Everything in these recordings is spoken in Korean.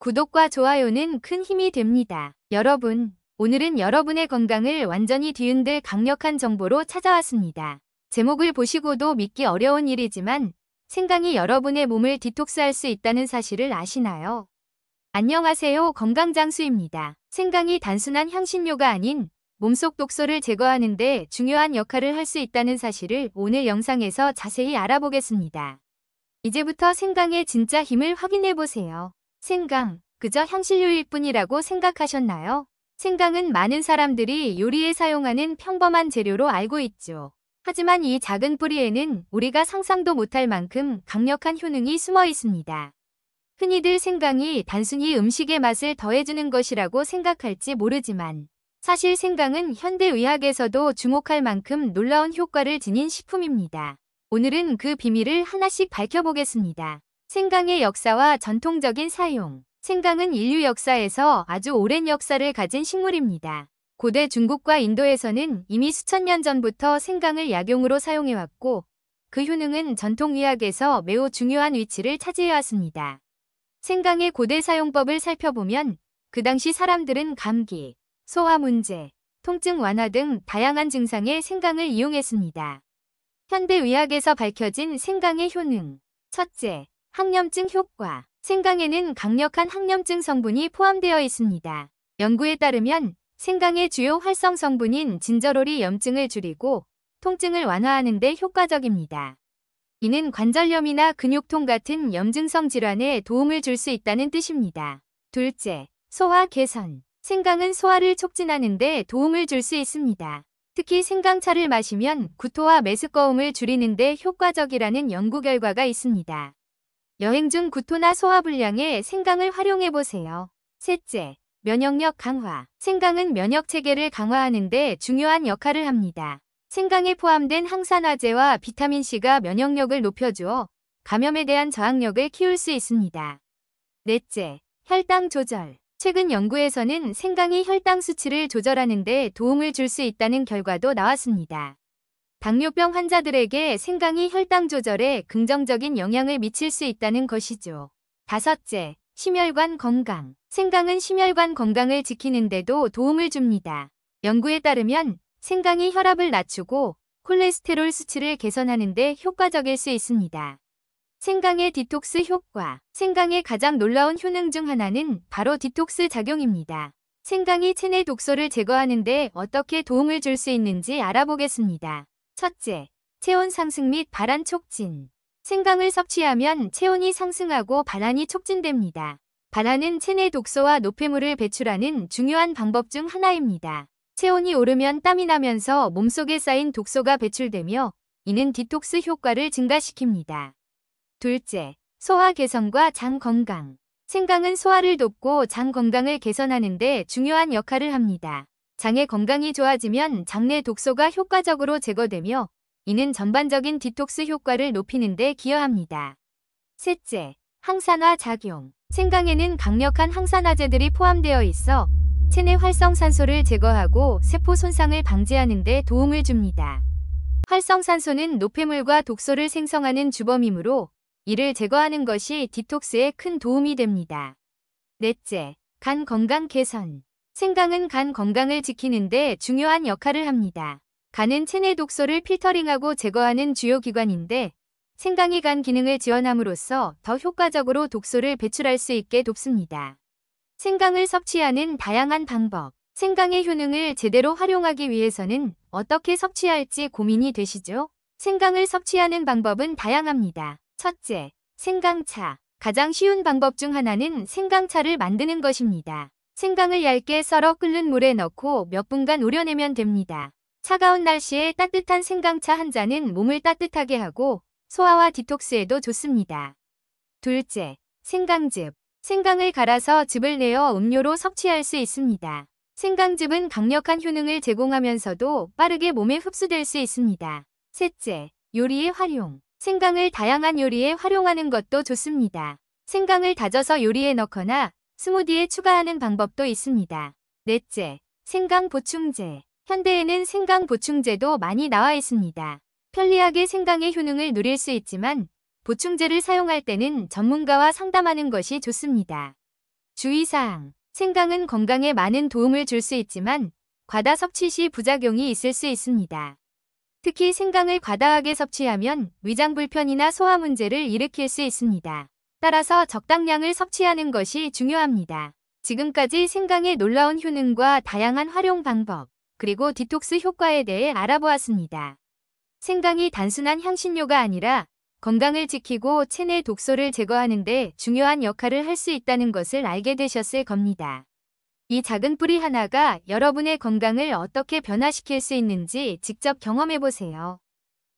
구독과 좋아요는 큰 힘이 됩니다. 여러분, 오늘은 여러분의 건강을 완전히 뒤흔들 강력한 정보로 찾아왔습니다. 제목을 보시고도 믿기 어려운 일이지만 생강이 여러분의 몸을 디톡스할 수 있다는 사실을 아시나요? 안녕하세요, 건강장수입니다. 생강이 단순한 향신료가 아닌 몸속 독소를 제거하는 데 중요한 역할을 할 수 있다는 사실을 오늘 영상에서 자세히 알아보겠습니다. 이제부터 생강의 진짜 힘을 확인해보세요. 생강, 그저 향신료일 뿐이라고 생각하셨나요? 생강은 많은 사람들이 요리에 사용하는 평범한 재료로 알고 있죠. 하지만 이 작은 뿌리에는 우리가 상상도 못할 만큼 강력한 효능이 숨어 있습니다. 흔히들 생강이 단순히 음식의 맛을 더해주는 것이라고 생각할지 모르지만 사실 생강은 현대의학에서도 주목할 만큼 놀라운 효과를 지닌 식품입니다. 오늘은 그 비밀을 하나씩 밝혀보겠습니다. 생강의 역사와 전통적인 사용. 생강은 인류 역사에서 아주 오랜 역사를 가진 식물입니다. 고대 중국과 인도에서는 이미 수천 년 전부터 생강을 약용으로 사용해왔고 그 효능은 전통의학에서 매우 중요한 위치를 차지해왔습니다. 생강의 고대 사용법을 살펴보면 그 당시 사람들은 감기, 소화 문제, 통증 완화 등 다양한 증상에 생강을 이용했습니다. 현대의학에서 밝혀진 생강의 효능. 첫째, 항염증 효과. 생강에는 강력한 항염증 성분이 포함되어 있습니다. 연구에 따르면 생강의 주요 활성 성분인 진저롤이 염증을 줄이고 통증을 완화하는 데 효과적입니다. 이는 관절염이나 근육통 같은 염증성 질환에 도움을 줄 수 있다는 뜻입니다. 둘째, 소화 개선. 생강은 소화를 촉진하는 데 도움을 줄 수 있습니다. 특히 생강차를 마시면 구토와 메스꺼움을 줄이는 데 효과적이라는 연구 결과가 있습니다. 여행 중 구토나 소화불량에 생강을 활용해보세요. 셋째, 면역력 강화. 생강은 면역체계를 강화하는 데 중요한 역할을 합니다. 생강에 포함된 항산화제와 비타민C가 면역력을 높여주어 감염에 대한 저항력을 키울 수 있습니다. 넷째, 혈당 조절. 최근 연구에서는 생강이 혈당 수치를 조절하는 데 도움을 줄 수 있다는 결과도 나왔습니다. 당뇨병 환자들에게 생강이 혈당 조절에 긍정적인 영향을 미칠 수 있다는 것이죠. 다섯째, 심혈관 건강. 생강은 심혈관 건강을 지키는 데도 도움을 줍니다. 연구에 따르면 생강이 혈압을 낮추고 콜레스테롤 수치를 개선하는 데 효과적일 수 있습니다. 생강의 디톡스 효과. 생강의 가장 놀라운 효능 중 하나는 바로 디톡스 작용입니다. 생강이 체내 독소를 제거하는 데 어떻게 도움을 줄 수 있는지 알아보겠습니다. 첫째, 체온 상승 및 발한 촉진. 생강을 섭취하면 체온이 상승하고 발한이 촉진됩니다. 발한은 체내 독소와 노폐물을 배출하는 중요한 방법 중 하나입니다. 체온이 오르면 땀이 나면서 몸속에 쌓인 독소가 배출되며 이는 디톡스 효과를 증가시킵니다. 둘째, 소화 개선과 장 건강. 생강은 소화를 돕고 장 건강을 개선하는 데 중요한 역할을 합니다. 장의 건강이 좋아지면 장내 독소가 효과적으로 제거되며 이는 전반적인 디톡스 효과를 높이는 데 기여합니다. 셋째, 항산화 작용. 생강에는 강력한 항산화제들이 포함되어 있어 체내 활성산소를 제거하고 세포 손상을 방지하는 데 도움을 줍니다. 활성산소는 노폐물과 독소를 생성하는 주범이므로 이를 제거하는 것이 디톡스에 큰 도움이 됩니다. 넷째, 간 건강 개선. 생강은 간 건강을 지키는 데 중요한 역할을 합니다. 간은 체내 독소를 필터링하고 제거하는 주요 기관인데 생강이 간 기능을 지원함으로써 더 효과적으로 독소를 배출할 수 있게 돕습니다. 생강을 섭취하는 다양한 방법. 생강의 효능을 제대로 활용하기 위해서는 어떻게 섭취할지 고민이 되시죠? 생강을 섭취하는 방법은 다양합니다. 첫째, 생강차. 가장 쉬운 방법 중 하나는 생강차를 만드는 것입니다. 생강을 얇게 썰어 끓는 물에 넣고 몇 분간 우려내면 됩니다. 차가운 날씨에 따뜻한 생강차 한 잔은 몸을 따뜻하게 하고 소화와 디톡스에도 좋습니다. 둘째, 생강즙. 생강을 갈아서 즙을 내어 음료로 섭취할 수 있습니다. 생강즙은 강력한 효능을 제공하면서도 빠르게 몸에 흡수될 수 있습니다. 셋째, 요리의 활용. 생강을 다양한 요리에 활용하는 것도 좋습니다. 생강을 다져서 요리에 넣거나 스무디에 추가하는 방법도 있습니다. 넷째, 생강 보충제. 현대에는 생강 보충제도 많이 나와 있습니다. 편리하게 생강의 효능을 누릴 수 있지만 보충제를 사용할 때는 전문가와 상담하는 것이 좋습니다. 주의사항. 생강은 건강에 많은 도움을 줄 수 있지만 과다 섭취 시 부작용이 있을 수 있습니다. 특히 생강을 과다하게 섭취하면 위장 불편이나 소화 문제를 일으킬 수 있습니다. 따라서 적당량을 섭취하는 것이 중요합니다. 지금까지 생강의 놀라운 효능과 다양한 활용 방법, 그리고 디톡스 효과에 대해 알아보았습니다. 생강이 단순한 향신료가 아니라 건강을 지키고 체내 독소를 제거하는 데 중요한 역할을 할 수 있다는 것을 알게 되셨을 겁니다. 이 작은 뿌리 하나가 여러분의 건강을 어떻게 변화시킬 수 있는지 직접 경험해보세요.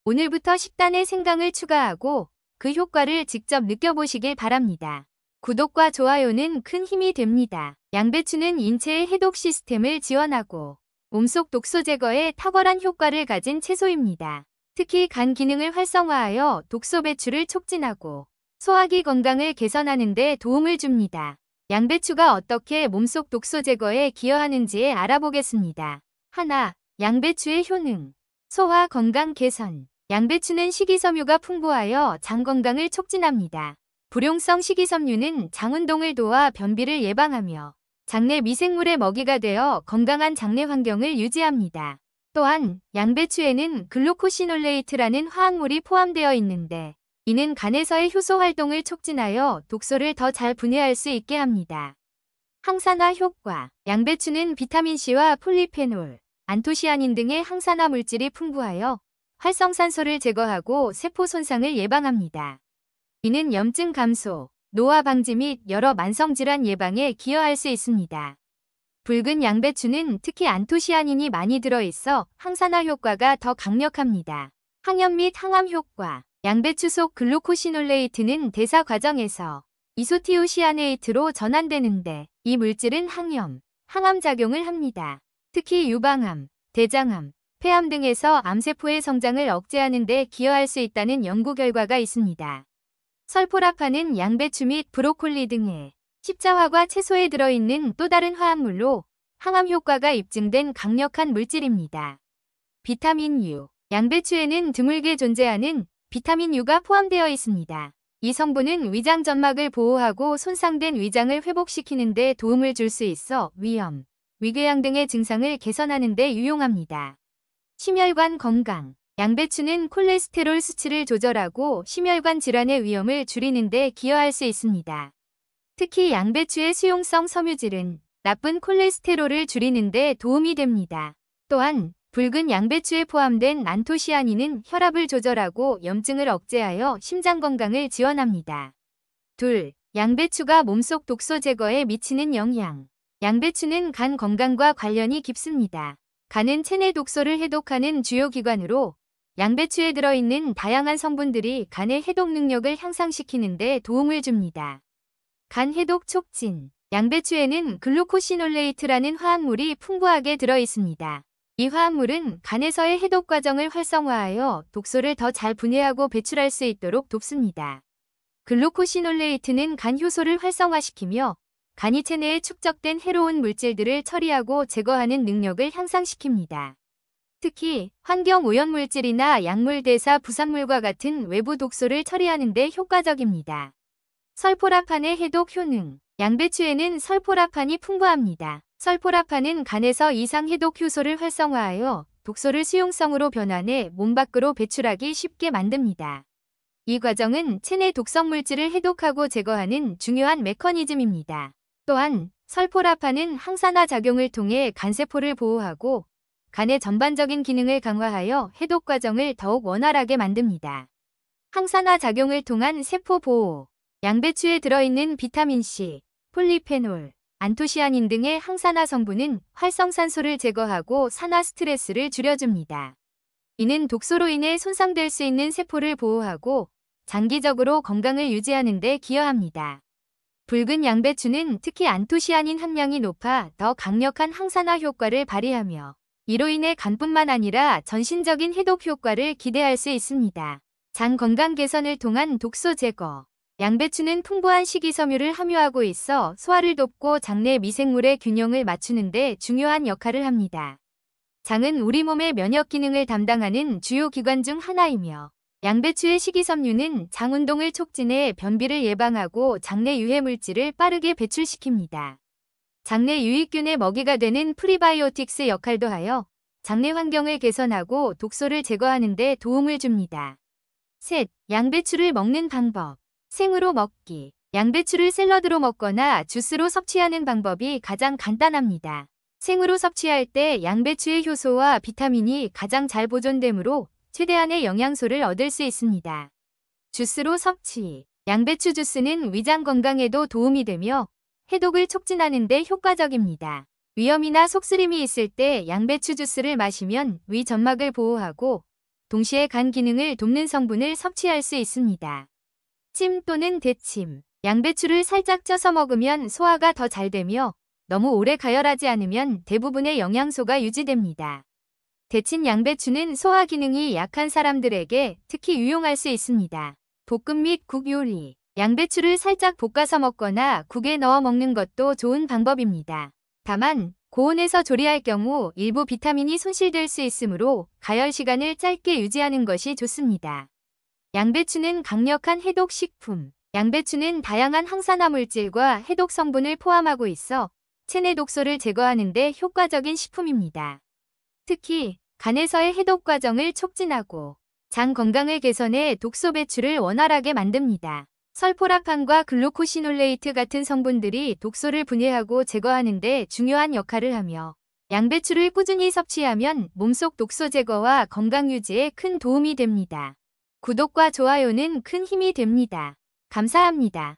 오늘부터 식단에 생강을 추가하고 그 효과를 직접 느껴보시길 바랍니다. 구독과 좋아요는 큰 힘이 됩니다. 양배추는 인체의 해독 시스템을 지원하고 몸속 독소 제거에 탁월한 효과를 가진 채소입니다. 특히 간 기능을 활성화하여 독소 배출을 촉진하고 소화기 건강을 개선하는 데 도움을 줍니다. 양배추가 어떻게 몸속 독소 제거에 기여하는지 알아보겠습니다. 하나, 양배추의 효능. 소화 건강 개선. 양배추는 식이섬유가 풍부하여 장 건강을 촉진합니다. 불용성 식이섬유는 장 운동을 도와 변비를 예방하며 장내 미생물의 먹이가 되어 건강한 장내 환경을 유지합니다. 또한 양배추에는 글루코시놀레이트라는 화학물이 포함되어 있는데 이는 간에서의 효소 활동을 촉진하여 독소를 더 잘 분해할 수 있게 합니다. 항산화 효과. 양배추는 비타민C와 폴리페놀, 안토시아닌 등의 항산화 물질이 풍부하여 활성산소를 제거하고 세포 손상을 예방합니다. 이는 염증 감소, 노화 방지 및 여러 만성질환 예방에 기여할 수 있습니다. 붉은 양배추는 특히 안토시아닌이 많이 들어있어 항산화 효과가 더 강력합니다. 항염 및 항암 효과. 양배추 속 글루코시놀레이트는 대사 과정에서 이소티오시아네이트로 전환되는데 이 물질은 항염, 항암 작용을 합니다. 특히 유방암, 대장암, 폐암 등에서 암세포의 성장을 억제하는 데 기여할 수 있다는 연구 결과가 있습니다. 설포라판은 양배추 및 브로콜리 등의 십자화과 채소에 들어있는 또 다른 화합물로 항암 효과가 입증된 강력한 물질입니다. 비타민 U. 양배추에는 드물게 존재하는 비타민 U가 포함되어 있습니다. 이 성분은 위장 점막을 보호하고 손상된 위장을 회복시키는 데 도움을 줄 수 있어 위염, 위궤양 등의 증상을 개선하는 데 유용합니다. 심혈관 건강. 양배추는 콜레스테롤 수치를 조절하고 심혈관 질환의 위험을 줄이는 데 기여할 수 있습니다. 특히 양배추의 수용성 섬유질은 나쁜 콜레스테롤을 줄이는 데 도움이 됩니다. 또한 붉은 양배추에 포함된 안토시아닌은 혈압을 조절하고 염증을 억제하여 심장 건강을 지원합니다. 둘, 양배추가 몸속 독소 제거에 미치는 영향. 양배추는 간 건강과 관련이 깊습니다. 간은 체내 독소를 해독하는 주요 기관으로 양배추에 들어있는 다양한 성분들이 간의 해독 능력을 향상시키는 데 도움을 줍니다. 간 해독 촉진. 양배추에는 글루코시놀레이트라는 화학물이 풍부하게 들어있습니다. 이 화합물은 간에서의 해독 과정을 활성화하여 독소를 더 잘 분해하고 배출할 수 있도록 돕습니다. 글루코시놀레이트는 간 효소를 활성화시키며 간이 체내에 축적된 해로운 물질들을 처리하고 제거하는 능력을 향상시킵니다. 특히 환경 오염물질이나 약물 대사 부산물과 같은 외부 독소를 처리하는 데 효과적입니다. 설포라판의 해독 효능. 양배추에는 설포라판이 풍부합니다. 설포라판은 간에서 이상 해독 효소를 활성화하여 독소를 수용성으로 변환해 몸 밖으로 배출하기 쉽게 만듭니다. 이 과정은 체내 독성 물질을 해독하고 제거하는 중요한 메커니즘입니다. 또한 설포라판은 항산화 작용을 통해 간세포를 보호하고 간의 전반적인 기능을 강화하여 해독 과정을 더욱 원활하게 만듭니다. 항산화 작용을 통한 세포 보호. 양배추에 들어있는 비타민C, 폴리페놀, 안토시아닌 등의 항산화 성분은 활성산소를 제거하고 산화 스트레스를 줄여줍니다. 이는 독소로 인해 손상될 수 있는 세포를 보호하고 장기적으로 건강을 유지하는 데 기여합니다. 붉은 양배추는 특히 안토시아닌 함량이 높아 더 강력한 항산화 효과를 발휘하며 이로 인해 간뿐만 아니라 전신적인 해독 효과를 기대할 수 있습니다. 장 건강 개선을 통한 독소 제거. 양배추는 풍부한 식이섬유를 함유하고 있어 소화를 돕고 장내 미생물의 균형을 맞추는 데 중요한 역할을 합니다. 장은 우리 몸의 면역 기능을 담당하는 주요 기관 중 하나이며 양배추의 식이섬유는 장 운동을 촉진해 변비를 예방하고 장내 유해 물질을 빠르게 배출시킵니다. 장내 유익균의 먹이가 되는 프리바이오틱스 역할도 하여 장내 환경을 개선하고 독소를 제거하는 데 도움을 줍니다. 셋. 양배추를 먹는 방법. 생으로 먹기. 양배추를 샐러드로 먹거나 주스로 섭취하는 방법이 가장 간단합니다. 생으로 섭취할 때 양배추의 효소와 비타민이 가장 잘 보존되므로 최대한의 영양소를 얻을 수 있습니다. 주스로 섭취. 양배추 주스는 위장 건강에도 도움이 되며 해독을 촉진하는 데 효과적입니다. 위염이나 속쓰림이 있을 때 양배추 주스를 마시면 위 점막을 보호하고 동시에 간 기능을 돕는 성분을 섭취할 수 있습니다. 찜 또는 데침. 양배추를 살짝 쪄서 먹으면 소화가 더 잘 되며 너무 오래 가열하지 않으면 대부분의 영양소가 유지됩니다. 데친 양배추는 소화 기능이 약한 사람들에게 특히 유용할 수 있습니다. 볶음 및 국 요리. 양배추를 살짝 볶아서 먹거나 국에 넣어 먹는 것도 좋은 방법입니다. 다만 고온에서 조리할 경우 일부 비타민이 손실될 수 있으므로 가열 시간을 짧게 유지하는 것이 좋습니다. 양배추는 강력한 해독 식품. 양배추는 다양한 항산화 물질과 해독 성분을 포함하고 있어 체내 독소를 제거하는 데 효과적인 식품입니다. 특히 간에서의 해독 과정을 촉진하고 장 건강을 개선해 독소 배출을 원활하게 만듭니다. 설포라판과 글루코시놀레이트 같은 성분들이 독소를 분해하고 제거하는 데 중요한 역할을 하며 양배추를 꾸준히 섭취하면 몸속 독소 제거와 건강 유지에 큰 도움이 됩니다. 구독과 좋아요는 큰 힘이 됩니다. 감사합니다.